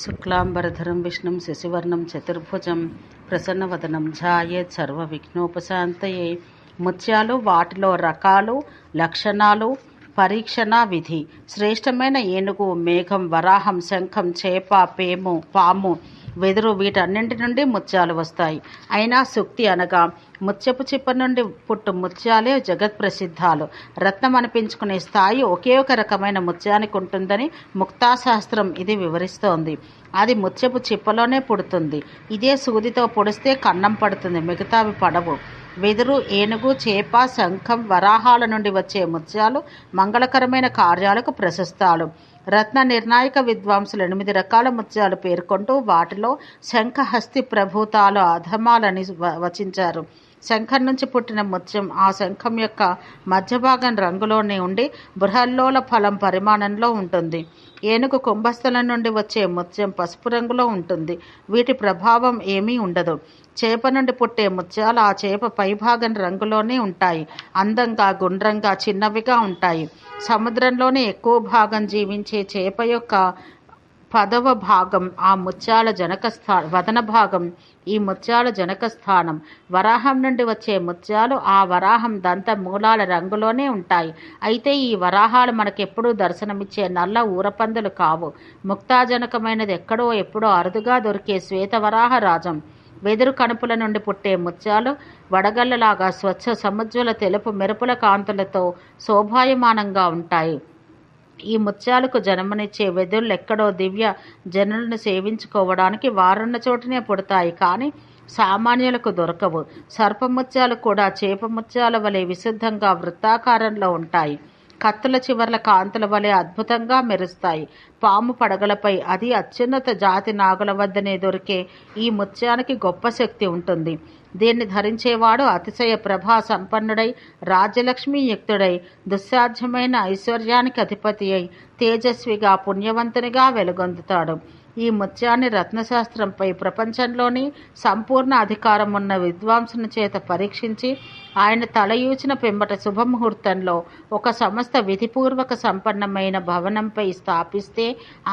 శుక్లాంబరధరం విష్ణుం శశివర్ణం చతుర్భుజం ప్రసన్నవదనం ధ్యాయేత్ సర్వవిఘ్నోపశాంతయే. ముత్యాలు, వాటిలో రకాలు, లక్షణాలు, పరీక్షణ విధి. శ్రేష్టమైన ఏనుగు, మేఘం, వరాహం, శంఖం, చేప, పాము, వెదురు వీటన్నింటి నుండి ముత్యాలు వస్తాయి. అయినా సూక్తి అనగా ముత్యపు చిప్ప నుండి పుట్టు ముత్యాలే జగత్ ప్రసిద్ధాలు. రత్నం అనిపించుకునే స్థాయి ఒకే ఒక రకమైన ముత్యానికి ఉంటుందని ముక్తాశాస్త్రం ఇది వివరిస్తోంది. అది ముత్యపు చిప్పలోనే పుడుతుంది. ఇదే సూదితో పొడిస్తే కన్నం పడుతుంది, మిగతావి పడవు. వెదురు, ఏనుగు, చేప, శంఖం, వరాహాల నుండి వచ్చే ముత్యాలు మంగళకరమైన కార్యాలకు ప్రశస్తాలు. రత్న నిర్ణాయక విద్వాంసులు 8 రకాల ముత్యాలు పేర్కొంటూ వాటిలో శంఖహస్తి ప్రభూతాలు అధమాలని వచించారు. శంఖం నుంచి పుట్టిన ముత్యం ఆ శంఖం యొక్క మధ్యభాగం రంగులోనే ఉండి బృహల్లోల ఫలం పరిమాణంలో ఉంటుంది. ఏనుగు కుంభస్థలం నుండి వచ్చే ముత్యం పసుపు రంగులో ఉంటుంది. వీటి ప్రభావం ఏమీ ఉండదు. చేప నుండి పుట్టే ముత్యాలు ఆ చేప పైభాగం రంగులోనే ఉంటాయి. అందంగా, గుండ్రంగా, చిన్నవిగా ఉంటాయి. సముద్రంలోనే ఎక్కువ భాగం జీవించే చేప యొక్క పదవ భాగం ఆ ముత్యాల వదన భాగం ఈ ముత్యాల జనక స్థానం. వరాహం నుండి వచ్చే ముత్యాలు ఆ వరాహం దంత మూలాల రంగులోనే ఉంటాయి. అయితే ఈ వరాహాలు మనకెప్పుడూ దర్శనమిచ్చే నల్ల ఊరపందులు కావు. ముక్తాజనకమైనది ఎక్కడో ఎప్పుడో అరుదుగా దొరికే శ్వేతవరాహ రాజం. వెదురు కణుపుల నుండి పుట్టే ముత్యాలు వడగళ్ళలాగా స్వచ్ఛ సముజ్వల తెలుపు మెరుపుల కాంతులతో శోభాయమానంగా ఉంటాయి. ఈ ముత్యాలకు జన్మనిచ్చే వెదుళ్ళు ఎక్కడో దివ్య జనులను సేవించుకోవడానికి వారున్న చోటనే పుడతాయి, కానీ సామాన్యులకు దొరకవు. సర్పముత్యాలు కూడా చేప ముత్యాల వలె విశుద్ధంగా వృత్తాకారంలో ఉంటాయి. కత్తుల చివర్ల కాంతుల వలె అద్భుతంగా మెరుస్తాయి. పాము పడగలపై, అది అత్యున్నత జాతి నాగుల వద్దనే దొరికే ఈ ముత్యానికి గొప్ప శక్తి ఉంటుంది. దీన్ని ధరించేవాడు అతిశయ ప్రభా సంపన్నుడై, రాజ్యలక్ష్మీ యుక్తుడై, దుస్సాధ్యమైన ఐశ్వర్యానికి అధిపతి అయి, తేజస్విగా, పుణ్యవంతునిగా వెలుగొందుతాడు. ఈ ముత్యాన్ని రత్నశాస్త్రంపై ప్రపంచంలోని సంపూర్ణ అధికారం ఉన్న విద్వాంసుని చేత పరీక్షించి ఆయన తలయూచిన పిమ్మట శుభముహూర్తంలో ఒక సంస్థ విధిపూర్వక సంపన్నమైన భవనంపై స్థాపిస్తే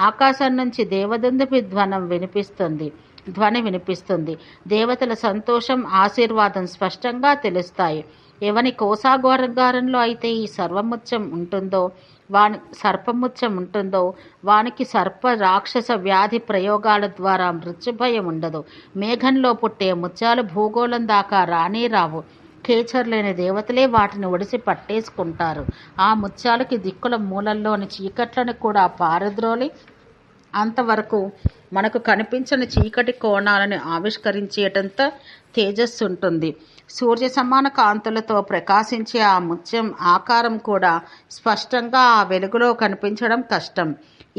ఆకాశం నుంచి దేవదుందుభి ధ్వని వినిపిస్తుంది. దేవతల సంతోషం, ఆశీర్వాదం స్పష్టంగా తెలుస్తాయి. ఎవని కోసాగారంలో అయితే ఈ సర్పముత్యం ఉంటుందో వానికి సర్ప రాక్షస వ్యాధి ప్రయోగాల ద్వారా మృత్యుభయం ఉండదు. మేఘంలో పుట్టే ముత్యాలు భూగోళం దాకా రానే రావు. కేచర్లేని దేవతలే వాటిని ఒడిసి పట్టేసుకుంటారు. ఆ ముత్యాలకి దిక్కుల మూలల్లోని చీకట్లను కూడా పారద్రోలి అంతవరకు మనకు కనిపించని చీకటి కోణాలను ఆవిష్కరించేటంత తేజస్సు ఉంటుంది. సూర్య సమాన కాంతులతో ప్రకాశించే ఆ ముత్యం ఆకారం కూడా స్పష్టంగా ఆ వెలుగులో కనిపించడం కష్టం.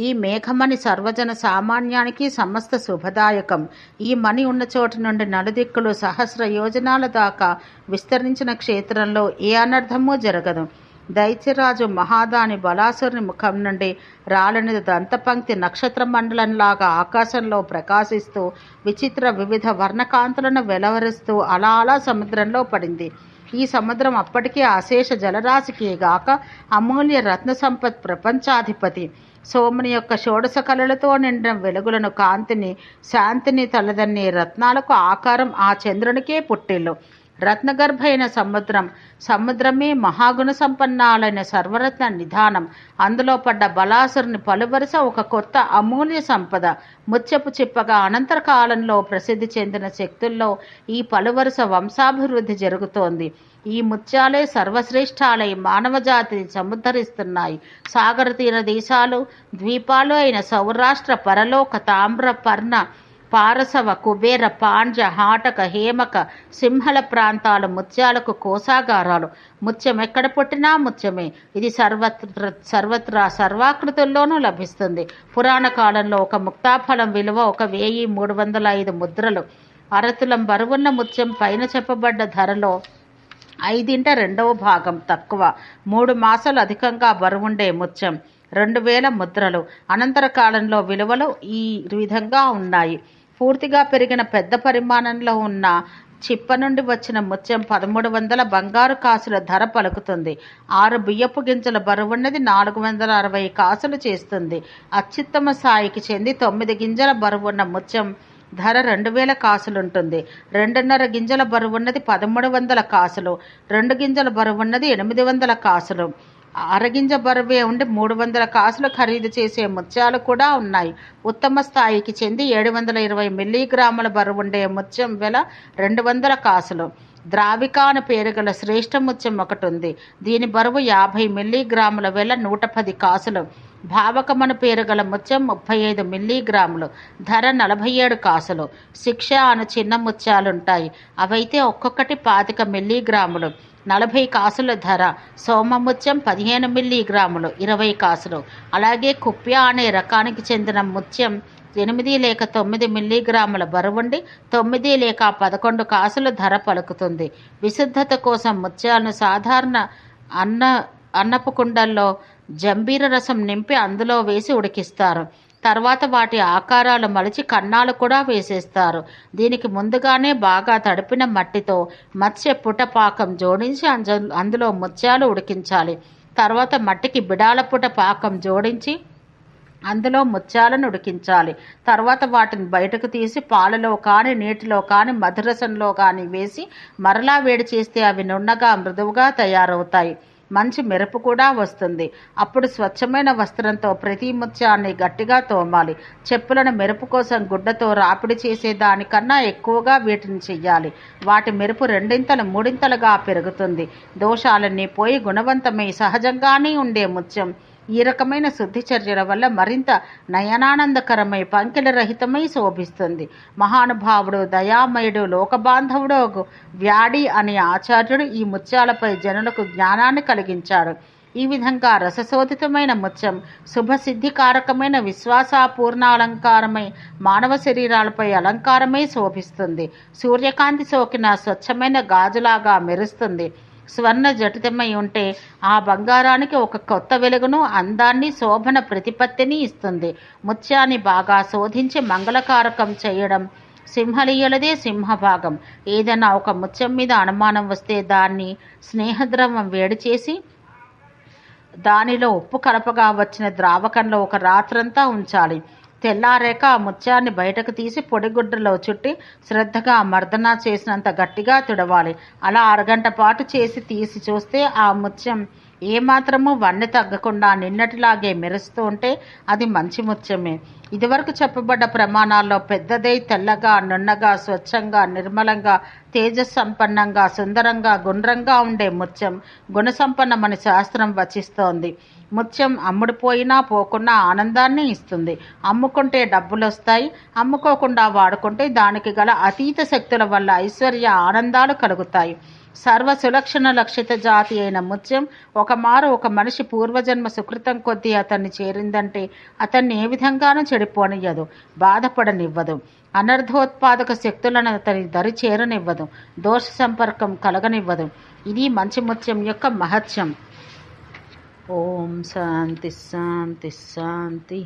ఈ మేఘమణి సర్వజన సామాన్యానికి సమస్త శుభదాయకం. ఈ మణి ఉన్న చోటు నుండి నలుదిక్కులు సహస్ర యోజనాల దాకా విస్తరించిన క్షేత్రంలో ఏ అనర్థమూ జరగదు. దైత్యరాజు మహాదాని బలాసురుని ముఖం నుండి రాలిన దంతపంక్తి నక్షత్ర మండలంలాగా ఆకాశంలో ప్రకాశిస్తూ విచిత్ర వివిధ వర్ణకాంతులను వెలవరిస్తూ అలా అలా సముద్రంలో పడింది. ఈ సముద్రం అప్పటికే అశేష జలరాశికి గాక అమూల్య రత్న సంపత్ ప్రపంచాధిపతి. సోముని యొక్క షోడశ కళలతో నిండిన వెలుగులను, కాంతిని, శాంతిని తలదన్నే రత్నాలకు ఆకారం ఆ చంద్రునికే పుట్టిల్లు. రత్నగర్భైన సముద్రమే మహాగుణ సంపన్నాలైన సర్వరత్న నిధానం. అందులో పడ్డ బలాసురుని పలువరుస ఒక కొత్త అమూల్య సంపద. ముత్యపు చిప్పగా అనంతర కాలంలో ప్రసిద్ధి చెందిన శక్తుల్లో ఈ పలువరుస వంశాభివృద్ధి జరుగుతోంది. ఈ ముత్యాలే సర్వశ్రేష్ఠాలై మానవజాతిని సముద్ధరిస్తున్నాయి. సాగర తీర దేశాలు, ద్వీపాలు అయిన సౌరాష్ట్ర, పరలోక, తామ్ర, పర్ణ, పారసవ, కుబేర, పాండ్య, హాటక, హేమక, సింహల ప్రాంతాలు ముత్యాలకు కోసాగారాలు. ముత్యం ఎక్కడ పుట్టినా ముత్యమే. ఇది సర్వత్రా సర్వాకృతుల్లోనూ లభిస్తుంది. పురాణ కాలంలో ఒక ముక్తాఫలం విలువ 1305 ముద్రలు. అరతులం బరువున్న ముత్యం పైన చెప్పబడ్డ ధరలో 2/5 భాగం తక్కువ. 3 మాసాలు అధికంగా బరువుండే ముత్యం 2000 ముద్రలు. అనంతర కాలంలో విలువలు ఈ విధంగా ఉన్నాయి. పూర్తిగా పెరిగిన పెద్ద పరిమాణంలో ఉన్న చిప్ప నుండి వచ్చిన ముత్యం 1300 బంగారు కాసుల ధర పలుకుతుంది. 6 బియ్యపు గింజల బరువున్నది 460 కాసులు చేస్తుంది. అత్యుత్తమ స్థాయికి చెంది 9 గింజల బరువున్న ముత్యం ధర 2000 కాసులుంటుంది. 2.5 గింజల బరువున్నది 1300 కాసులు, 2 గింజల బరువున్నది 800 కాసులు, అరగింజ బరువే ఉండి 300 కాసులు ఖరీదు చేసే ముత్యాలు కూడా ఉన్నాయి. ఉత్తమ స్థాయికి చెంది 720 మిల్లీగ్రాముల బరువుండే ముత్యం వెల 200 కాసులు. ద్రావిక అని పేరు గల శ్రేష్ఠ ముత్యం ఒకటి ఉంది. దీని బరువు 50 మిల్లీగ్రాముల వెల 110 కాసులు. భావకమను పేరు గల ముత్యం 35 మిల్లీగ్రాములు, ధర 47 కాసులు. శిక్ష అను చిన్న ముత్యాలుంటాయి. అవైతే ఒక్కొక్కటి 25 మిల్లీగ్రాములు, 40 కాసుల ధర. సోమముత్యం 15 మిల్లీగ్రాములు, 20 కాసులు. అలాగే కుప్య అనే రకానికి చెందిన ముత్యం 8 లేక 9 మిల్లీగ్రాముల బరువుండి 9 లేక 11 కాసుల ధర పలుకుతుంది. విశుద్ధత కోసం ముత్యాలను సాధారణ అన్నపు కుండల్లో జంబీర రసం నింపి అందులో వేసి ఉడికిస్తారు. తర్వాత వాటి ఆకారాలు మలిచి కన్నాలు కూడా వేసేస్తారు. దీనికి ముందుగానే బాగా తడిపిన మట్టితో మత్స్య పుట పాకం జోడించి అందులో ముత్యాలు ఉడికించాలి. తర్వాత మట్టికి బిడాల పుట పాకం జోడించి అందులో ముత్యాలను ఉడికించాలి. తర్వాత వాటిని బయటకు తీసి పాలలో కానీ నీటిలో కానీ మధురసంలో కానీ వేసి మరలా వేడి చేస్తే అవి నున్నగా మృదువుగా తయారవుతాయి. మంచి మెరుపు కూడా వస్తుంది. అప్పుడు స్వచ్ఛమైన వస్త్రంతో ప్రతి ముత్యాన్ని గట్టిగా తోమాలి. చెప్పులను మెరుపు కోసం గుడ్డతో రాపిడి చేసే దానికన్నా ఎక్కువగా వీటిని చెయ్యాలి. వాటి మెరుపు 2 3 పెరుగుతుంది. దోషాలన్నీ పోయి గుణవంతమై సహజంగానే ఉండే ముత్యం ఈ రకమైన శుద్ధి చర్యల వల్ల మరింత నయనానందకరమై పంకిల రహితమై శోభిస్తుంది. మహానుభావుడు, దయామయుడు, లోకబాంధవుడు వ్యాడి అనే ఆచార్యుడు ఈ ముత్యాలపై జనులకు జ్ఞానాన్ని కలిగించాడు. ఈ విధంగా రసశోధితమైన ముత్యం శుభసిద్ధికారకమైన విశ్వాసపూర్ణ అలంకారమై మానవ శరీరాలపై అలంకారమై శోభిస్తుంది. సూర్యకాంతి సోకిన స్వచ్ఛమైన గాజులాగా మెరుస్తుంది. స్వర్ణ జటితమై ఉంటే ఆ బంగారానికి ఒక కొత్త వెలుగును, అందాన్ని, శోభన ప్రతిపత్తిని ఇస్తుంది. ముత్యాన్ని బాగా శోధించి మంగళకారకం చేయడం సింహలీయలదే సింహభాగం. ఏదైనా ఒక ముత్యం మీద అనుమానం వస్తే దాన్ని స్నేహద్రవం వేడి చేసి దానిలో ఉప్పు కలపగా వచ్చిన ద్రావకంలో ఒక రాత్రంతా ఉంచాలి. తెల్లారేక ఆ ముత్యాన్ని బయటకు తీసి పొడిగుడ్డలో చుట్టి శ్రద్ధగా మర్దన చేసినంత గట్టిగా తుడవాలి. అలా అరగంట పాటు చేసి తీసి చూస్తే ఆ ముత్యం ఏమాత్రమూ వన్నె తగ్గకుండా నిన్నటిలాగే మెరుస్తూ ఉంటే అది మంచి ముత్యమే. ఇదివరకు చెప్పబడ్డ ప్రమాణాల్లో పెద్దదై తెల్లగా, నున్నగా, స్వచ్ఛంగా, నిర్మలంగా, తేజస్సంపన్నంగా, సుందరంగా, గుండ్రంగా ఉండే ముత్యం గుణసంపన్నమని శాస్త్రం వచిస్తోంది. ముత్యం అమ్ముడుపోయినా పోకున్నా ఆనందాన్ని ఇస్తుంది. అమ్ముకుంటే డబ్బులు వస్తాయి, అమ్ముకోకుండా వాడుకుంటే దానికి గల అతీత శక్తుల వల్ల ఐశ్వర్య ఆనందాలు కలుగుతాయి. సర్వ సులక్షణ లక్షిత జాతి అయిన ముత్యం ఒకమారు ఒక మనిషి పూర్వజన్మ సుకృతం కొద్దీ అతన్ని చేరిందంటే అతన్ని ఏ విధంగానూ చెడిపోనివ్వదు, బాధపడనివ్వదు. అనర్థోత్పాదక శక్తులను అతని దరి చేరనివ్వదు, దోష సంపర్కం కలగనివ్వదు. ఇది మంచి ముత్యం యొక్క మహత్యం. ఓం శాంతి శాంతి శాంతి.